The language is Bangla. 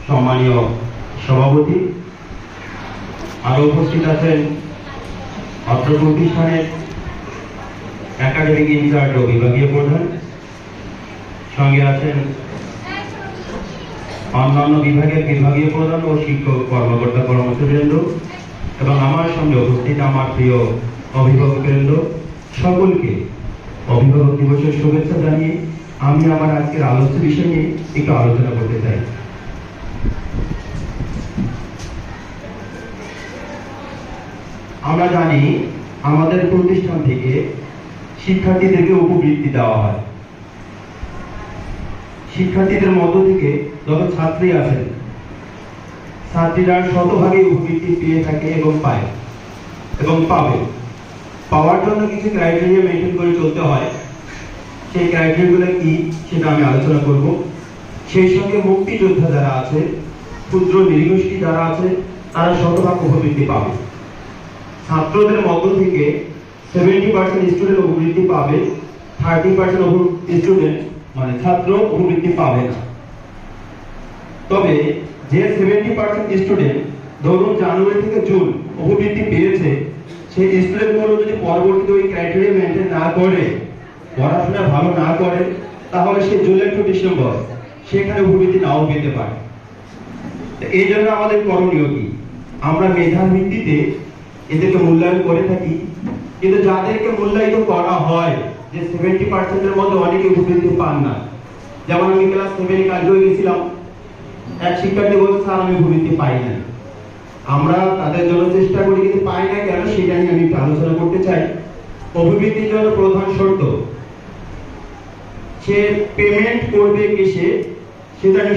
সম্মানীয় সভাপতি, আরো উপস্থিত আছেন অত্র প্রতিষ্ঠানের একাডেমিক ইনচার্জ ও বিভাগীয় প্রধান, সঙ্গে আছেন অন্যান্য বিভাগের বিভাগীয় প্রধান ও শিক্ষক কর্মকর্তা কর্মচারীবৃন্দ এবং আমার সঙ্গে উপস্থিত আমার প্রিয় অভিভাবকবৃন্দ, সকলকে অভিভাবক দিবসের শুভেচ্ছা জানিয়ে আমি আমার আজকের আলোচ্য বিষয় নিয়ে একটু আলোচনা করতে চাই। আমরা জানি আমাদের প্রতিষ্ঠান থেকে শিক্ষার্থীদেরকে উপবৃত্তি দেওয়া হয়। শিক্ষার্থীদের মধ্য থেকে যত ছাত্রী আছেন, ছাত্রীরা শতভাগে উপবৃত্তি পেয়ে থাকে এবং পায় এবং পাবে। পাওয়ার জন্য কিছু ক্রাইটেরিয়া মেনটেন করে চলতে হয়। সেই ক্রাইটেরিয়াগুলো কি সেটা আমি আলোচনা করব। সেই সঙ্গে মুক্তিযোদ্ধা যারা আছে, ক্ষুদ্র নৃগোষ্ঠী যারা আছে, তারা শতভাগ উপবৃত্তি পাবে। ছাত্রদের মধ্য থেকে 70% স্টুডেন্ট উপবৃত্তি পাবে, 30% স্টুডেন্ট মানে ছাত্র উপবৃত্তি পাবে না। তবে যে 70% স্টুডেন্ট ধরুন জানুয়ারি থেকে জুন উপবৃত্তি পেয়েছে, সেই স্টুডেন্টগুলো যদি পরবর্তীতে ওই ক্রাইটেরিয়া মেনটেন না করে, পড়াশোনা ভালো না করে, তাহলে সে জুলাই টু ডিসেম্বর সেখানে উপবৃত্তি নাও পেতে পারে। এই জন্য আমাদের করণীয় কি? আমরা মেধার ভিত্তিতে এদেরকে মূল্যায়ন করে থাকি, কিন্তু যাদেরকে মূল্যায়িত করা হয়, যে 70% মধ্যে অনেকে উপবৃত্তি পান না। যেমন আমি ক্লাস 7 কাজে গেছিলাম, এক শিক্ষার্থী বলছে স্যার আমি উপবৃত্তি পাই না। আমরা তাদের জন্য চেষ্টা করি, কিন্তু পাই না কেন সেটা নিয়ে আমি একটু আলোচনা করতে চাই। উপবৃত্তির জন্য প্রধান শর্ত, সে পেমেন্ট করবে কিসে সেটা